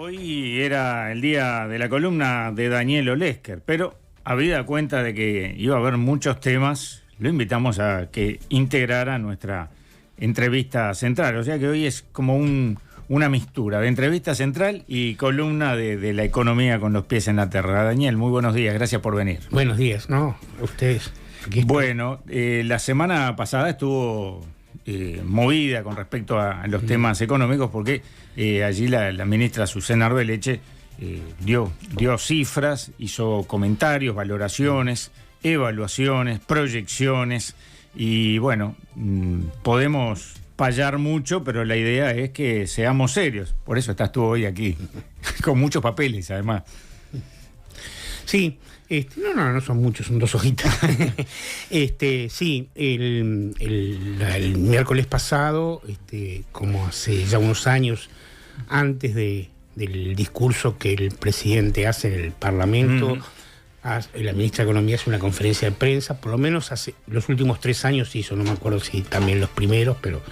Hoy era el día de la columna de Daniel Olesker, pero habida cuenta de que iba a haber muchos temas, lo invitamos a que integrara nuestra entrevista central. O sea que hoy es como una mistura de entrevista central y columna de la economía con los pies en la tierra. Daniel, muy buenos días, gracias por venir. Buenos días, ¿no? A ustedes. Bueno, la semana pasada estuvo movida con respecto a los temas económicos porque allí la ministra Susana Arbeleche dio cifras, hizo comentarios, valoraciones, evaluaciones, proyecciones y bueno, podemos payar mucho, pero la idea es que seamos serios. Por eso estás tú hoy aquí, con muchos papeles además. Sí, no son muchos, son 2 hojitas. Sí, el miércoles pasado, como hace ya unos años, antes del discurso que el presidente hace en el Parlamento, la ministra de Economía hace una conferencia de prensa, por lo menos hace los últimos 3 años hizo, no me acuerdo si también los primeros, pero...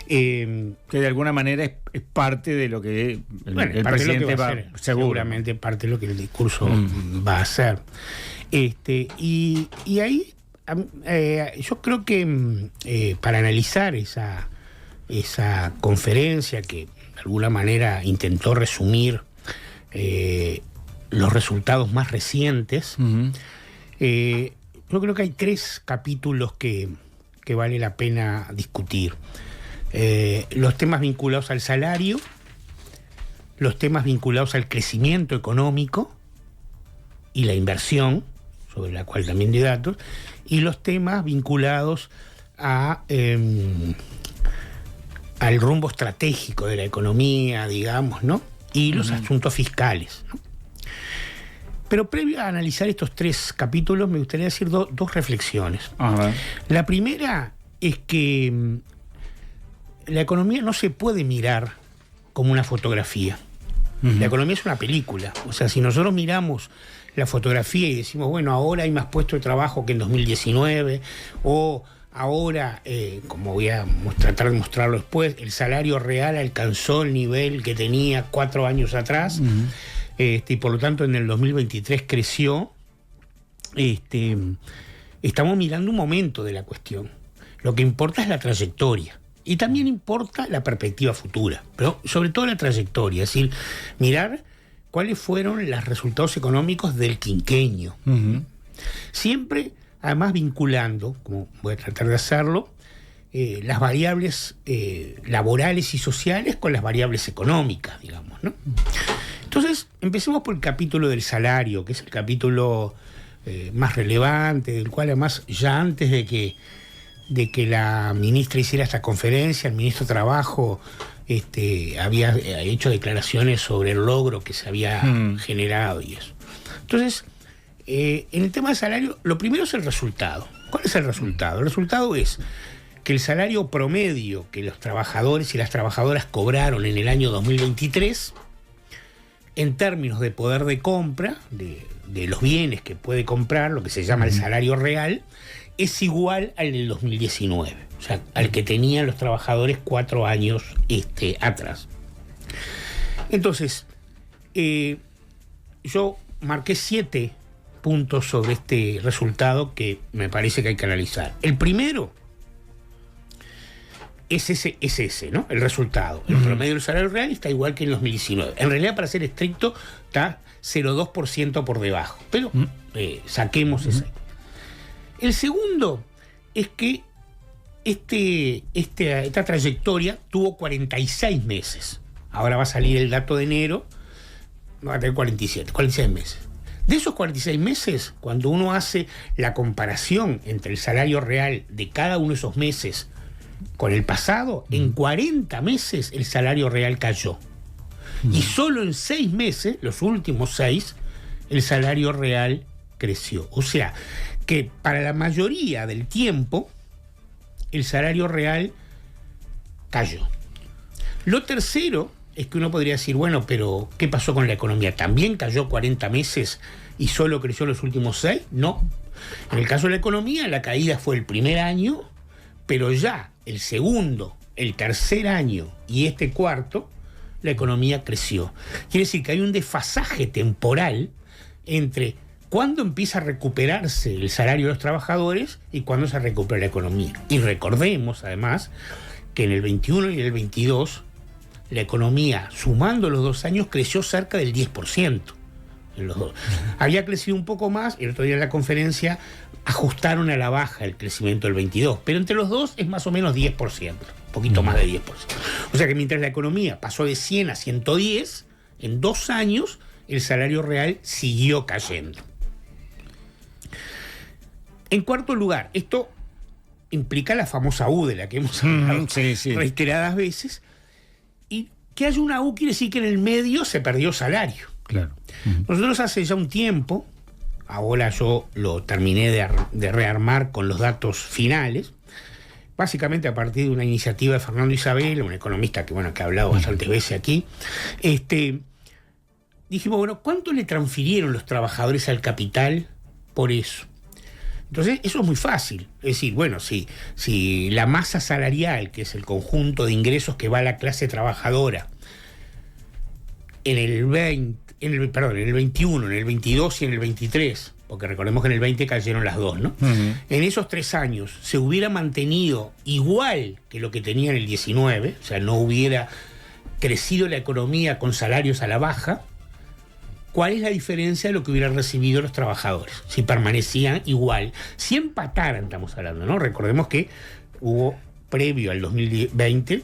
que de alguna manera es parte de lo que el presidente va a hacer, seguramente parte de lo que el discurso va a hacer. Y ahí yo creo que para analizar esa conferencia que de alguna manera intentó resumir los resultados más recientes, yo creo que hay 3 capítulos que vale la pena discutir. Los temas vinculados al salario, los temas vinculados al crecimiento económico y la inversión, sobre la cual también di datos, y los temas vinculados al rumbo estratégico de la economía, digamos, ¿no? Y los asuntos fiscales, ¿no? Pero previo a analizar estos 3 capítulos, me gustaría decir dos reflexiones. La primera es que la economía no se puede mirar como una fotografía. La economía es una película. O sea, si nosotros miramos la fotografía y decimos, bueno, ahora hay más puestos de trabajo que en 2019, o ahora, como voy a tratar de mostrarlo después, el salario real alcanzó el nivel que tenía 4 años atrás, y por lo tanto en el 2023 creció, estamos mirando un momento de la cuestión. Lo que importa es la trayectoria. Y también importa la perspectiva futura, pero sobre todo la trayectoria, es decir, mirar cuáles fueron los resultados económicos del quinquenio. Siempre, además, vinculando, como voy a tratar de hacerlo, las variables laborales y sociales con las variables económicas, digamos, ¿no? Entonces, empecemos por el capítulo del salario, que es el capítulo más relevante, del cual además ya antes de que la ministra hiciera esta conferencia, el ministro de Trabajo había hecho declaraciones sobre el logro que se había generado y eso. Entonces, en el tema del salario, lo primero es el resultado. ¿Cuál es el resultado? El resultado es que el salario promedio que los trabajadores y las trabajadoras cobraron en el año 2023, en términos de poder de compra, de los bienes que puede comprar, lo que se llama el salario real, es igual al del 2019, o sea, al que tenían los trabajadores 4 años atrás. Entonces, yo marqué 7 puntos sobre este resultado que me parece que hay que analizar. El primero es ese, ¿no? El resultado. El promedio del salario real está igual que en 2019. En realidad, para ser estricto, está 0,2% por debajo. Pero saquemos ese. El segundo es que esta trayectoria tuvo 46 meses. Ahora va a salir el dato de enero, va a tener 46 meses. De esos 46 meses, cuando uno hace la comparación entre el salario real de cada uno de esos meses con el pasado, en 40 meses el salario real cayó. Y solo en 6 meses, los últimos 6, el salario real creció. O sea, que para la mayoría del tiempo el salario real cayó. Lo tercero es que uno podría decir, bueno, pero ¿qué pasó con la economía? ¿También cayó 40 meses y solo creció los últimos 6? No. En el caso de la economía, la caída fue el primer año, pero ya el segundo, el tercer año y este cuarto la economía creció. Quiere decir que hay un desfasaje temporal entre cuándo empieza a recuperarse el salario de los trabajadores y cuándo se recupera la economía. Y recordemos, además, que en el 21 y el 22, la economía, sumando los 2 años, creció cerca del 10%. En los dos. Había crecido un poco más, y el otro día en la conferencia ajustaron a la baja el crecimiento del 22, pero entre los dos es más o menos 10%, un poquito más de 10%. O sea que mientras la economía pasó de 100 a 110, en 2 años el salario real siguió cayendo. En cuarto lugar, esto implica la famosa U de la que hemos hablado reiteradas veces, y que haya una U quiere decir que en el medio se perdió salario. Claro. Nosotros hace ya un tiempo, ahora yo lo terminé de rearmar con los datos finales, básicamente a partir de una iniciativa de Fernando Isabel, un economista que ha hablado bastantes veces aquí, dijimos, bueno, ¿cuánto le transfirieron los trabajadores al capital por eso? Entonces, eso es muy fácil. Es decir, bueno, si la masa salarial, que es el conjunto de ingresos que va a la clase trabajadora, en el 21, en el 22 y en el 23, porque recordemos que en el 20 cayeron las dos, ¿no? En esos 3 años se hubiera mantenido igual que lo que tenía en el 19, o sea, no hubiera crecido la economía con salarios a la baja, ¿cuál es la diferencia de lo que hubieran recibido los trabajadores? Si permanecían igual. Si empataran, estamos hablando, ¿no? Recordemos que hubo, previo al 2020,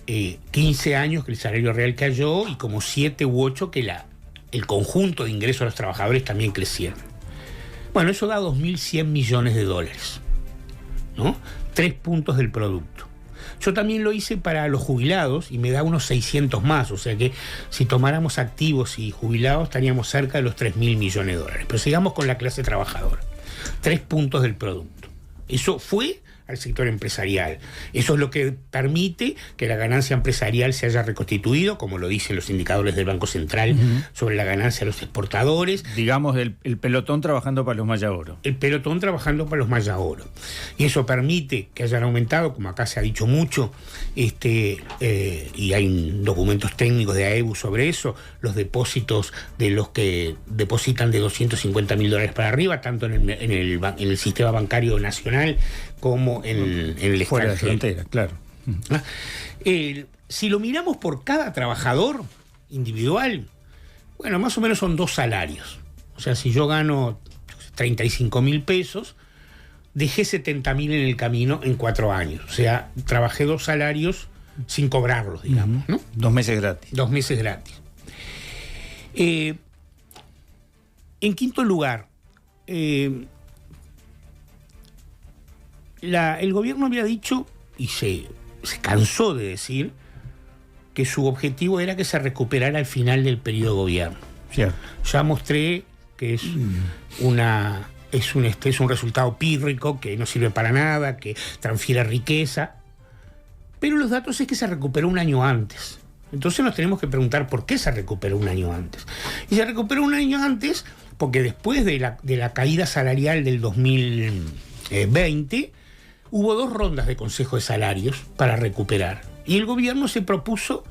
15 años que el salario real cayó y como 7 u 8 que el conjunto de ingresos de los trabajadores también crecieron. Bueno, eso da 2.100 millones de dólares, ¿no? 3 puntos del producto. Yo también lo hice para los jubilados y me da unos 600 más, o sea que si tomáramos activos y jubilados estaríamos cerca de los 3.000 millones de dólares. Pero sigamos con la clase trabajadora. 3 puntos del producto. Eso fue al sector empresarial. Eso es lo que permite que la ganancia empresarial se haya reconstituido, como lo dicen los indicadores del Banco Central sobre la ganancia de los exportadores. Digamos, el pelotón trabajando para los Maya Oro. El pelotón trabajando para los Maya Oro. Y eso permite que hayan aumentado, como acá se ha dicho mucho, y hay documentos técnicos de AEBU sobre eso, los depósitos de los que depositan de $250.000 para arriba, tanto en el sistema bancario nacional como en el extranjero. Fuera de frontera, claro. Si lo miramos por cada trabajador individual, bueno, más o menos son 2 salarios. O sea, si yo gano 35.000 pesos, dejé 70.000 en el camino en 4 años. O sea, trabajé 2 salarios sin cobrarlos, digamos, ¿no? 2 meses gratis. 2 meses gratis. En quinto lugar, el gobierno había dicho, y se cansó de decir, que su objetivo era que se recuperara al final del periodo de gobierno. Cierto. Ya mostré que es un resultado pírrico, que no sirve para nada, que transfiere riqueza, pero los datos es que se recuperó un año antes. Entonces nos tenemos que preguntar por qué se recuperó un año antes. Y se recuperó un año antes porque después de la caída salarial del 2020, hubo 2 rondas de consejo de salarios para recuperar. Y el gobierno se propuso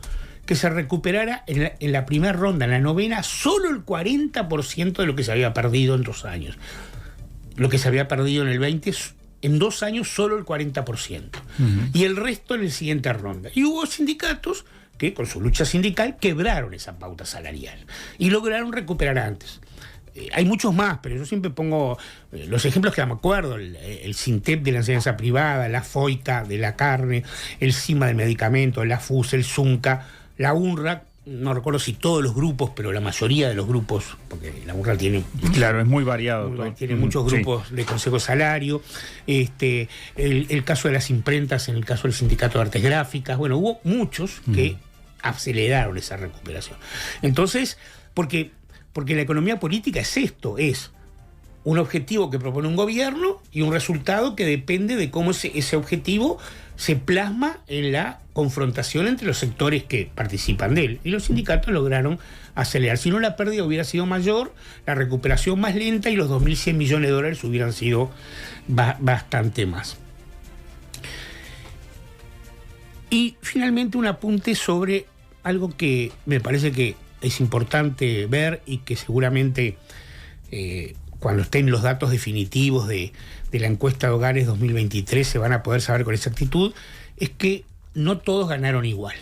que se recuperara en la primera ronda, en la novena, solo el 40% de lo que se había perdido en 2 años. Lo que se había perdido en el 20, en 2 años solo el 40%. Y el resto en la siguiente ronda. Y hubo sindicatos que con su lucha sindical quebraron esa pauta salarial y lograron recuperar antes. Hay muchos más, pero yo siempre pongo los ejemplos que me acuerdo: el SINTEP de la enseñanza privada, la FOICA de la carne, el CIMA del medicamento, la FUS, el ZUNCA, la UNRWA. No recuerdo si todos los grupos, pero la mayoría de los grupos, porque la UNRWA tiene... Claro, es muy variado. Tiene muchos grupos de consejo de salario. El caso de las imprentas, en el caso del Sindicato de Artes Gráficas. Bueno, hubo muchos que aceleraron esa recuperación. Entonces, porque la economía política es esto, es un objetivo que propone un gobierno y un resultado que depende de cómo ese objetivo se plasma en la confrontación entre los sectores que participan de él. Y los sindicatos lograron acelerar. Si no, la pérdida hubiera sido mayor, la recuperación más lenta y los 2.100 millones de dólares hubieran sido bastante más. Y finalmente un apunte sobre algo que me parece que es importante ver y que seguramente cuando estén los datos definitivos de la encuesta de hogares 2023 se van a poder saber con exactitud, es que no todos ganaron igual.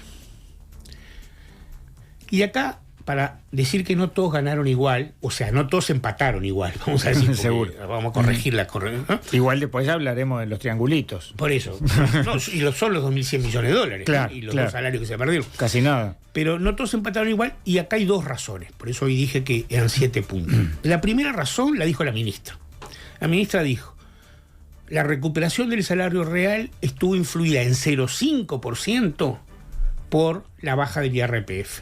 Y acá, para decir que no todos ganaron igual, o sea, no todos empataron igual, vamos a decir, seguro. Vamos a corregirla, ¿no? Igual después hablaremos de los triangulitos. Por eso. No, y son los 2.100 millones de dólares, claro, ¿no? Y los claro. dos salarios que se perdieron. Casi nada. Pero no todos empataron igual, y acá hay dos razones. Por eso hoy dije que eran 7 puntos. La primera razón la dijo la ministra. La ministra dijo: la recuperación del salario real estuvo influida en 0,5% por la baja del IRPF.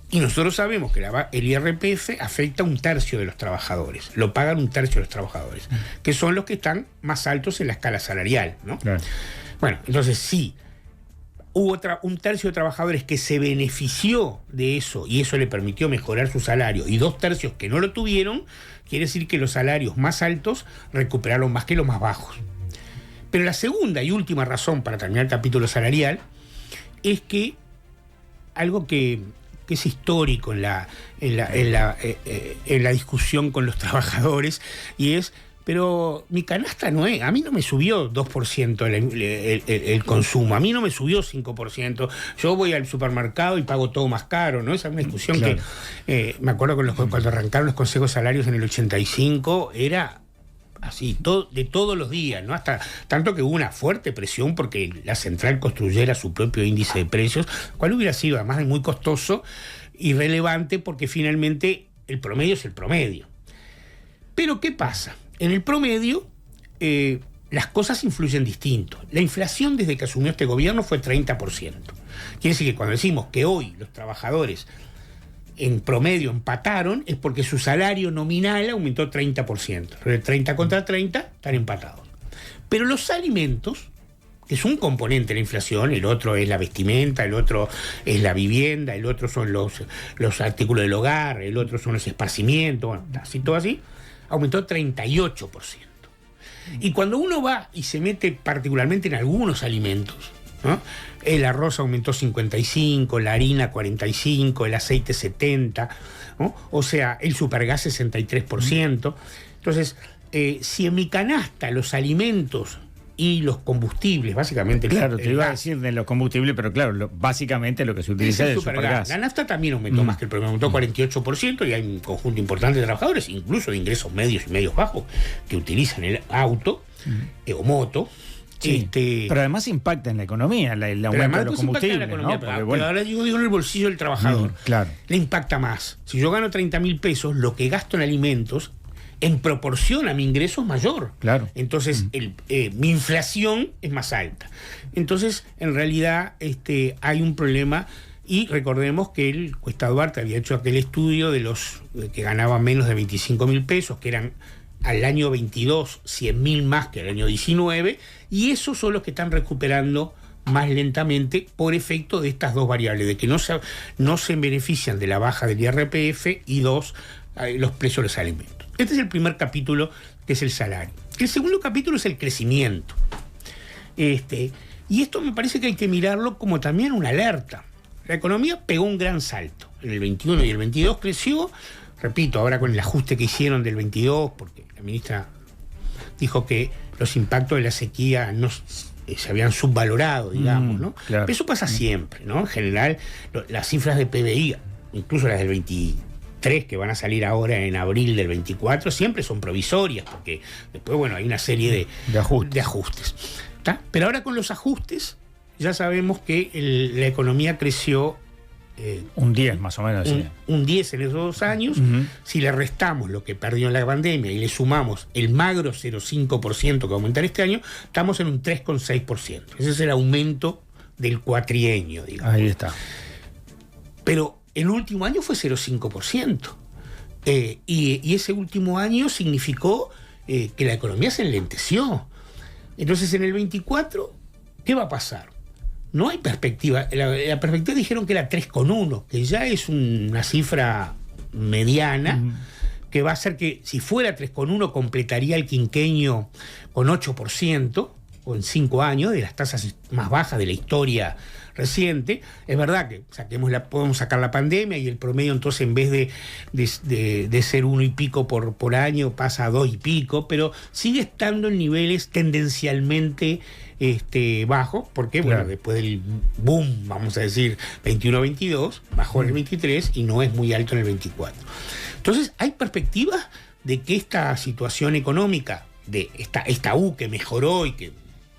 Y nosotros sabemos que el IRPF afecta a 1/3 de los trabajadores. Lo pagan 1/3 de los trabajadores, que son los que están más altos en la escala salarial, ¿no? Claro. Bueno, entonces sí, hubo 1/3 de trabajadores que se benefició de eso y eso le permitió mejorar su salario, y 2/3 que no lo tuvieron. Quiere decir que los salarios más altos recuperaron más que los más bajos. Pero la segunda y última razón para terminar el capítulo salarial es que algo que es histórico en la discusión con los trabajadores, y es: pero mi canasta no es, a mí no me subió 2% el consumo, a mí no me subió 5%, yo voy al supermercado y pago todo más caro, ¿no? Esa es una discusión, claro, que me acuerdo cuando arrancaron los consejos salarios en el 85, era así, de todos los días, ¿no? Hasta tanto que hubo una fuerte presión porque la central construyera su propio índice de precios, cual hubiera sido además muy costoso y relevante, porque finalmente el promedio es el promedio. Pero ¿qué pasa? En el promedio las cosas influyen distinto. La inflación desde que asumió este gobierno fue 30%. Quiere decir que cuando decimos que hoy los trabajadores en promedio empataron, es porque su salario nominal aumentó 30%. Pero 30 contra 30 están empatados. Pero los alimentos, que es un componente de la inflación, el otro es la vestimenta, el otro es la vivienda, el otro son los artículos del hogar, el otro son los esparcimientos, bueno, así todo así, aumentó 38%. Y cuando uno va y se mete particularmente en algunos alimentos, ¿no? El arroz aumentó 55%, la harina 45%, el aceite 70%, ¿no? O sea, el supergas 63%. Entonces, si en mi canasta los alimentos y los combustibles, básicamente... Claro, te iba a decir de los combustibles, pero claro, básicamente lo que se utiliza es el supergas. La nafta también aumentó más que el promedio, aumentó 48%, y hay un conjunto importante de trabajadores, incluso de ingresos medios y medios bajos, que utilizan el auto o moto. Sí, pero además impacta en la economía, el aumento de los combustibles, ¿no? Pero ahora digo en el bolsillo del trabajador. Claro. Le impacta más. Si yo gano 30.000 pesos, lo que gasto en alimentos, en proporción a mi ingreso, es mayor. Claro. Entonces, mi inflación es más alta. Entonces, en realidad, hay un problema. Y recordemos que el Cuesta Duarte había hecho aquel estudio de los que ganaban menos de 25.000 pesos, que eran al año 22 100.000 más que al año 19, y esos son los que están recuperando más lentamente por efecto de estas dos variables, de que no se benefician de la baja del IRPF, y dos, los precios de los alimentos. Este es el primer capítulo, que es el salario. El segundo capítulo es el crecimiento. Y esto me parece que hay que mirarlo como también una alerta. La economía pegó un gran salto. En el 21 y el 22 creció, repito, ahora con el ajuste que hicieron del 22, porque la ministra dijo que los impactos de la sequía no se habían subvalorado, digamos, ¿no? Claro. Eso pasa siempre, ¿no? En general, las cifras de PBI, incluso las del 23, que van a salir ahora en abril del 24, siempre son provisorias, porque después, bueno, hay una serie de ajustes. ¿Tá? Pero ahora con los ajustes ya sabemos que la economía creció un 10 más o menos. Un 10 en esos 2 años. Si le restamos lo que perdió en la pandemia y le sumamos el magro 0,5% que va a aumentar este año, estamos en un 3,6%. Ese es el aumento del cuatrienio, digamos. Ahí está. Pero el último año fue 0,5%. Y ese último año significó que la economía se enlenteció. Entonces, en el 24, ¿qué va a pasar? No hay perspectiva. La perspectiva dijeron que era 3,1, que ya es una cifra mediana, que va a ser que si fuera 3,1 completaría el quinquenio con 8%, o en 5 años, de las tasas más bajas de la historia reciente. Es verdad que podemos sacar la pandemia y el promedio entonces en vez de ser 1 y pico por año pasa a 2 y pico, pero sigue estando en niveles tendencialmente bajos, porque claro, bueno, después del boom, vamos a decir, 21-22, bajó en el 23 y no es muy alto en el 24. Entonces, hay perspectivas de que esta situación económica, de esta U que mejoró y que,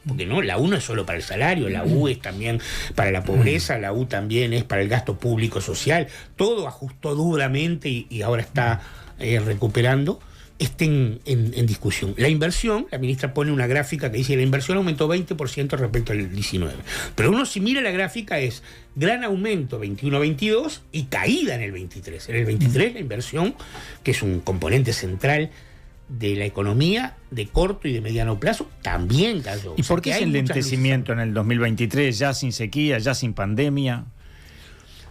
porque no, la U no es solo para el salario, la U es también para la pobreza, la U también es para el gasto público social, todo ajustó duramente y ahora está recuperando, estén en discusión. La inversión, la ministra pone una gráfica que dice que la inversión aumentó 20% respecto al 19. Pero uno, si mira la gráfica, es gran aumento 21-22 y caída en el 23. En el 23 la inversión, que es un componente central de la economía de corto y de mediano plazo, también cayó. ¿Y por qué ese enlentecimiento en el 2023, ya sin sequía, ya sin pandemia?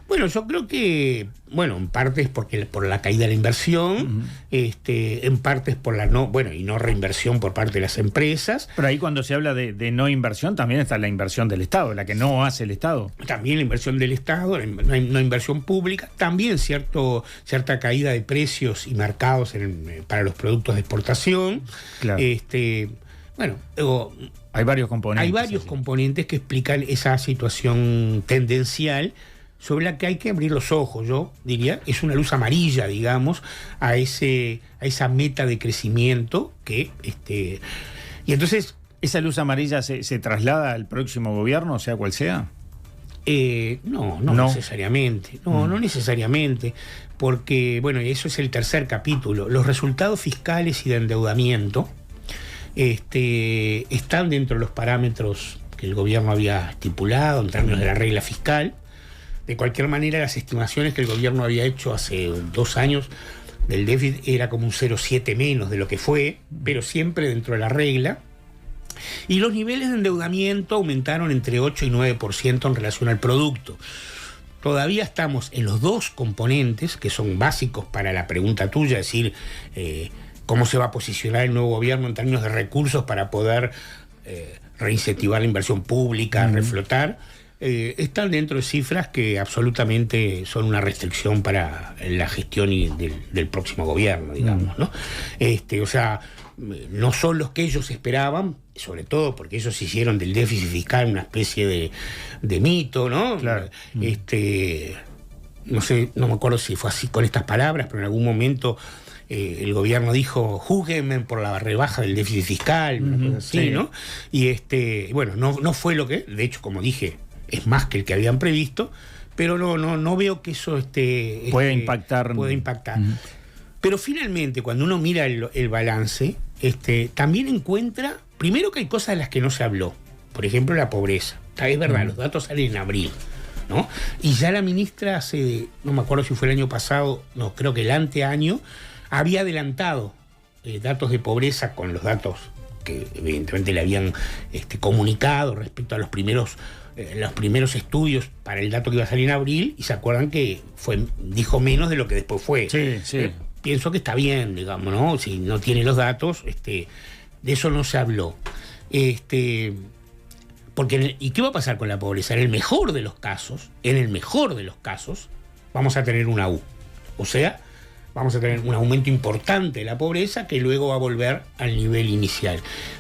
Bueno, yo creo que, en parte es por la caída de la inversión, en parte es por la no reinversión por parte de las empresas. Pero ahí cuando se habla de no inversión, también está la inversión del Estado, la que no hace el Estado. También la inversión del Estado, no inversión pública, también cierta caída de precios y mercados para los productos de exportación. Claro. Hay varios componentes. Hay varios componentes que explican esa situación tendencial, sobre la que hay que abrir los ojos. Yo diría, es una luz amarilla, digamos, a esa meta de crecimiento que y entonces ¿esa luz amarilla se traslada al próximo gobierno, sea cual sea? No necesariamente. No necesariamente. Porque, eso es el tercer capítulo. Los resultados fiscales y de endeudamiento están dentro de los parámetros que el gobierno había estipulado en términos de la regla fiscal. De cualquier manera, las estimaciones que el gobierno había hecho hace 2 años del déficit era como un 0,7 menos de lo que fue, pero siempre dentro de la regla. Y los niveles de endeudamiento aumentaron entre 8 y 9% en relación al producto. Todavía estamos en los 2 componentes que son básicos para la pregunta tuya, es decir, cómo se va a posicionar el nuevo gobierno en términos de recursos para poder reincentivar la inversión pública, reflotar. Están dentro de cifras que absolutamente son una restricción para la gestión del próximo gobierno, digamos, ¿no? No son los que ellos esperaban, sobre todo porque ellos hicieron del déficit fiscal una especie de mito, ¿no? Claro. No sé, no me acuerdo si fue así con estas palabras, pero en algún momento el gobierno dijo, júguenme por la rebaja del déficit fiscal, una cosa así, sí, ¿no? Y no fue lo que, de hecho, como dije, es más que el que habían previsto, pero no veo que eso puede impactar. Pero finalmente, cuando uno mira el balance, también encuentra, primero, que hay cosas de las que no se habló. Por ejemplo, la pobreza. Es verdad, los datos salen en abril, ¿no? Y ya la ministra no me acuerdo si fue el año pasado, no, creo que el anteaño, había adelantado datos de pobreza con los datos que evidentemente le habían comunicado respecto a los primeros estudios para el dato que iba a salir en abril, y se acuerdan que dijo menos de lo que después fue. Sí. Pienso que está bien, digamos, ¿no? Si no tiene los datos, de eso no se habló. Porque ¿y qué va a pasar con la pobreza? En el mejor de los casos, vamos a tener una U. O sea, vamos a tener un aumento importante de la pobreza que luego va a volver al nivel inicial.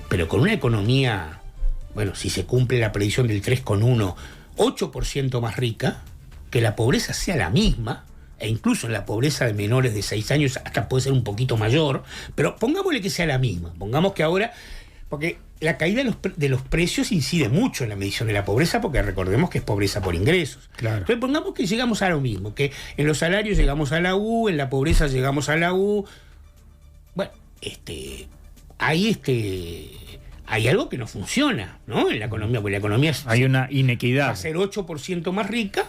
Pero con una economía, si se cumple la predicción del 3,1, 8% más rica, que la pobreza sea la misma, e incluso en la pobreza de menores de 6 años hasta puede ser un poquito mayor, pero pongámosle que sea la misma. Pongamos que ahora, porque la caída de los precios incide mucho en la medición de la pobreza, porque recordemos que es pobreza por ingresos. Claro. Entonces pongamos que llegamos a lo mismo, que en los salarios llegamos a la U, en la pobreza llegamos a la U. Ahí hay algo que no funciona, ¿no? En la economía, porque la economía hay una inequidad. Va a ser 8% más rica,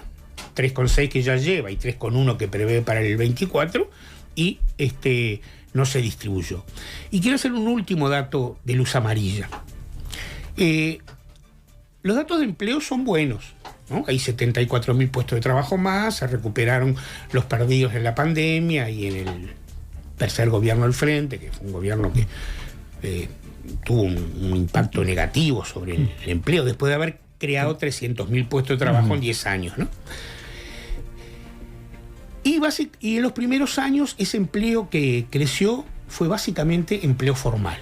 3,6 que ya lleva y 3,1 que prevé para el 24, y no se distribuyó. Y quiero hacer un último dato de luz amarilla. Los datos de empleo son buenos, ¿no? Hay 74.000 puestos de trabajo más, se recuperaron los perdidos en la pandemia y en el tercer gobierno al frente, que fue un gobierno que tuvo un impacto negativo sobre el empleo, después de haber creado 300.000 puestos de trabajo en 10 años, ¿no? Y en los primeros años ese empleo que creció fue básicamente empleo formal.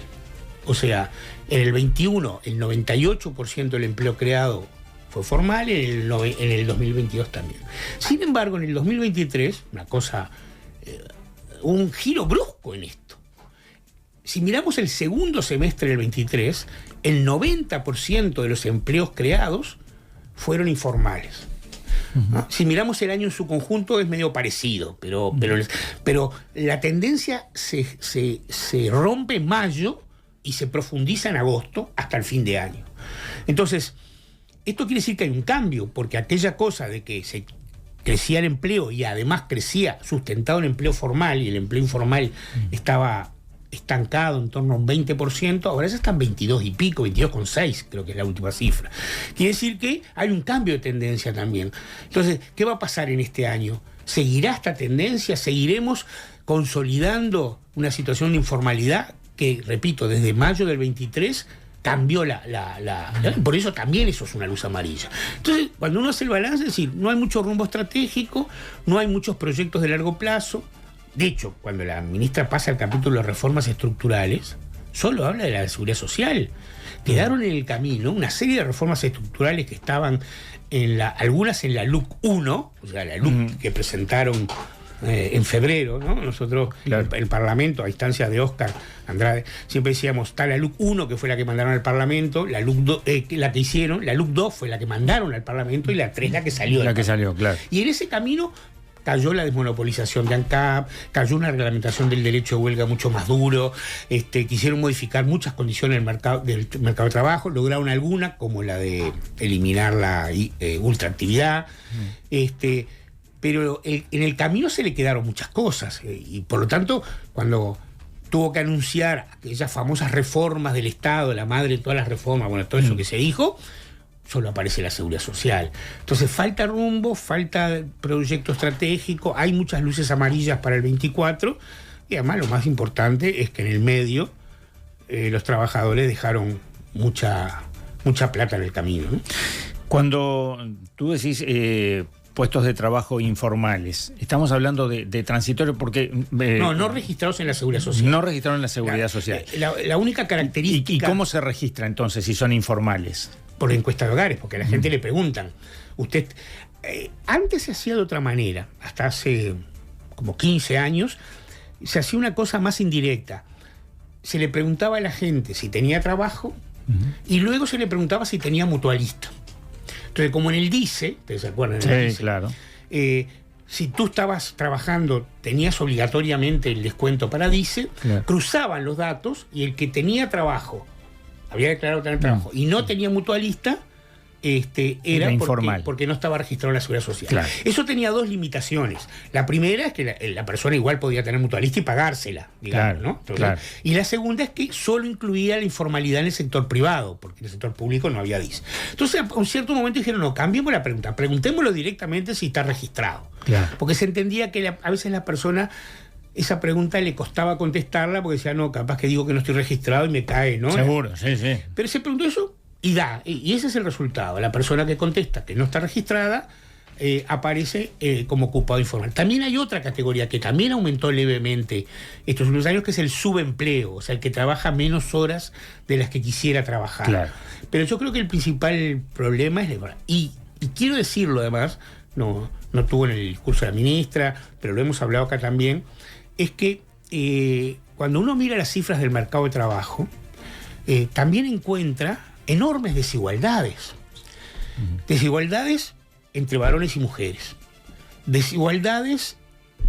O sea, en el 21 el 98% del empleo creado fue formal, en el 2022 también. Sin embargo, en el 2023, un giro brusco en esto. Si miramos el segundo semestre del 23, el 90% de los empleos creados fueron informales. ¿No? Si miramos el año en su conjunto es medio parecido, pero la tendencia se rompe en mayo y se profundiza en agosto hasta el fin de año. Entonces, esto quiere decir que hay un cambio, porque aquella cosa de que se crecía el empleo y además crecía sustentado el empleo formal y el empleo informal estaba estancado en torno a un 20%, ahora ya están 22 y pico, 22,6 creo que es la última cifra. Quiere decir que hay un cambio de tendencia también. Entonces, ¿qué va a pasar en este año? ¿Seguirá esta tendencia? ¿Seguiremos consolidando una situación de informalidad que, repito, desde mayo del 23 cambió por eso también eso es una luz amarilla? Entonces, cuando uno hace el balance, es decir, no hay mucho rumbo estratégico, no hay muchos proyectos de largo plazo. De hecho, cuando la ministra pasa al capítulo de reformas estructurales, solo habla de la seguridad social. Quedaron en el camino una serie de reformas estructurales que estaban algunas en la LUC 1, o sea, la LUC que presentaron en febrero, ¿no? Nosotros, claro, el Parlamento, a instancias de Óscar Andrade, siempre decíamos, está la LUC 1, que fue la que mandaron al Parlamento, la LUC 2, la que hicieron, la LUC 2 fue la que mandaron al Parlamento y la 3 la que salió. La que salió, claro. Y en ese camino cayó la desmonopolización de ANCAP, cayó una reglamentación del derecho de huelga mucho más duro, quisieron modificar muchas condiciones del mercado de trabajo, lograron alguna, como la de eliminar la ultraactividad, pero en el camino se le quedaron muchas cosas, y por lo tanto, cuando tuvo que anunciar aquellas famosas reformas del Estado, la madre de todas las reformas, bueno, todo eso que se dijo, solo aparece la seguridad social. Entonces falta rumbo, falta proyecto estratégico, hay muchas luces amarillas para el 24, y además lo más importante es que en el medio los trabajadores dejaron mucha plata en el camino, ¿no? Cuando tú decís puestos de trabajo informales, estamos hablando de transitorio porque... no registrados en la seguridad social. No registrados en la seguridad social. La única característica... ¿Y cómo se registra entonces si son informales? Por encuesta de hogares, porque a la gente le preguntan. Usted, antes se hacía de otra manera, hasta hace como 15 años, se hacía una cosa más indirecta. Se le preguntaba a la gente si tenía trabajo y luego se le preguntaba si tenía mutualista. Entonces, como en el DICE, ¿ustedes se acuerdan? Sí, DICE, claro. Si tú estabas trabajando, tenías obligatoriamente el descuento para DICE, claro, cruzaban los datos y el que tenía trabajo, había declarado tener trabajo y no tenía mutualista, era informal, porque no estaba registrado en la seguridad social. Claro. Eso tenía dos limitaciones. La primera es que la persona igual podía tener mutualista y pagársela, digamos, claro, ¿no? Entonces, claro. Y la segunda es que solo incluía la informalidad en el sector privado, porque en el sector público no había DICE. Entonces, a un cierto momento dijeron, no, cambiemos la pregunta, preguntémoslo directamente si está registrado. Claro. Porque se entendía que a veces la persona... esa pregunta le costaba contestarla porque decía, no, capaz que digo que no estoy registrado y me cae, ¿no? Seguro, sí. Pero se preguntó eso y ese es el resultado. La persona que contesta que no está registrada aparece como ocupado informal. También hay otra categoría que también aumentó levemente estos últimos años, que es el subempleo, o sea, el que trabaja menos horas de las que quisiera trabajar. Claro. Pero yo creo que el principal problema es... Y quiero decirlo además, no estuvo en el discurso de la ministra, pero lo hemos hablado acá también, es que cuando uno mira las cifras del mercado de trabajo, también encuentra enormes desigualdades. Desigualdades entre varones y mujeres. Desigualdades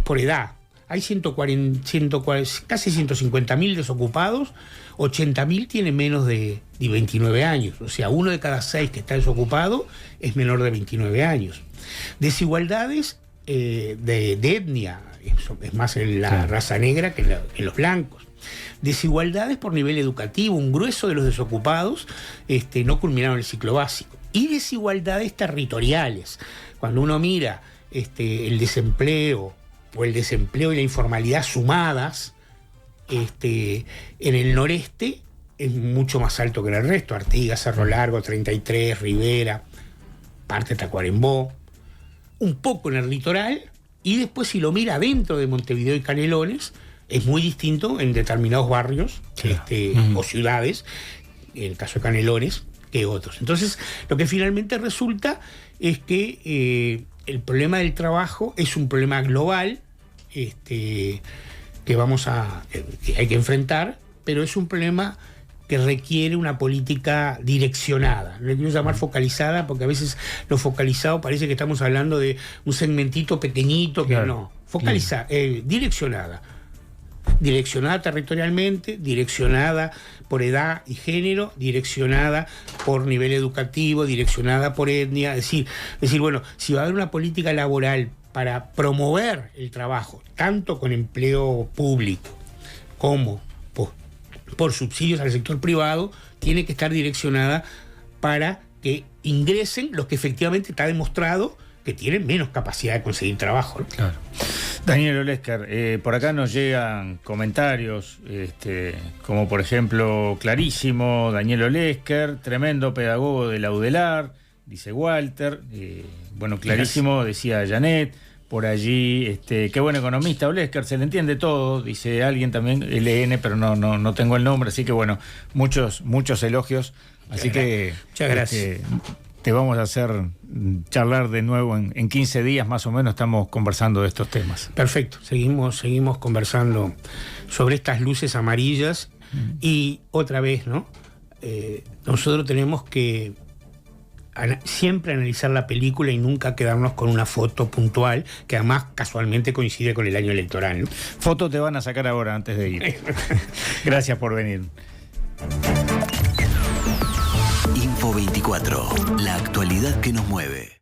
por edad. Hay casi 150.000 desocupados, 80.000 tienen menos de 29 años. O sea, 1 de cada 6 que está desocupado es menor de 29 años. Desigualdades de etnia, es más en la raza negra que en los blancos. Desigualdades por nivel educativo, un grueso de los desocupados no culminaron el ciclo básico. Y desigualdades territoriales. Cuando uno mira el desempleo o el desempleo y la informalidad sumadas, en el noreste es mucho más alto que en el resto. Artigas, Cerro Largo, 33, Rivera, parte de Tacuarembó, un poco en el litoral, y después si lo mira dentro de Montevideo y Canelones, es muy distinto en determinados barrios o ciudades, en el caso de Canelones, que otros. Entonces, lo que finalmente resulta es que el problema del trabajo es un problema global que hay que enfrentar, pero es un problema que requiere una política direccionada. No le quiero llamar focalizada, porque a veces lo focalizado parece que estamos hablando de un segmentito pequeñito, que no. Focalizada, direccionada. Direccionada territorialmente, direccionada por edad y género, direccionada por nivel educativo, direccionada por etnia. Es decir, bueno, si va a haber una política laboral para promover el trabajo, tanto con empleo público como por subsidios al sector privado, tiene que estar direccionada para que ingresen los que efectivamente está demostrado que tienen menos capacidad de conseguir trabajo, ¿no? Claro. Daniel Olesker, por acá nos llegan comentarios, como por ejemplo, clarísimo, Daniel Olesker, tremendo pedagogo de la UDELAR, dice Walter, bueno, clarísimo, decía Janet, por allí, qué buen economista Olesker, se le entiende todo, dice alguien también, LN, pero no tengo el nombre, así que bueno, muchos elogios, así que muchas gracias. Te vamos a hacer charlar de nuevo en 15 días más o menos, estamos conversando de estos temas. Perfecto, seguimos conversando sobre estas luces amarillas y otra vez, ¿no? Nosotros tenemos que siempre analizar la película y nunca quedarnos con una foto puntual que además casualmente coincide con el año electoral, ¿no? Foto te van a sacar ahora antes de ir. Gracias por venir. Info 24, la actualidad que nos mueve.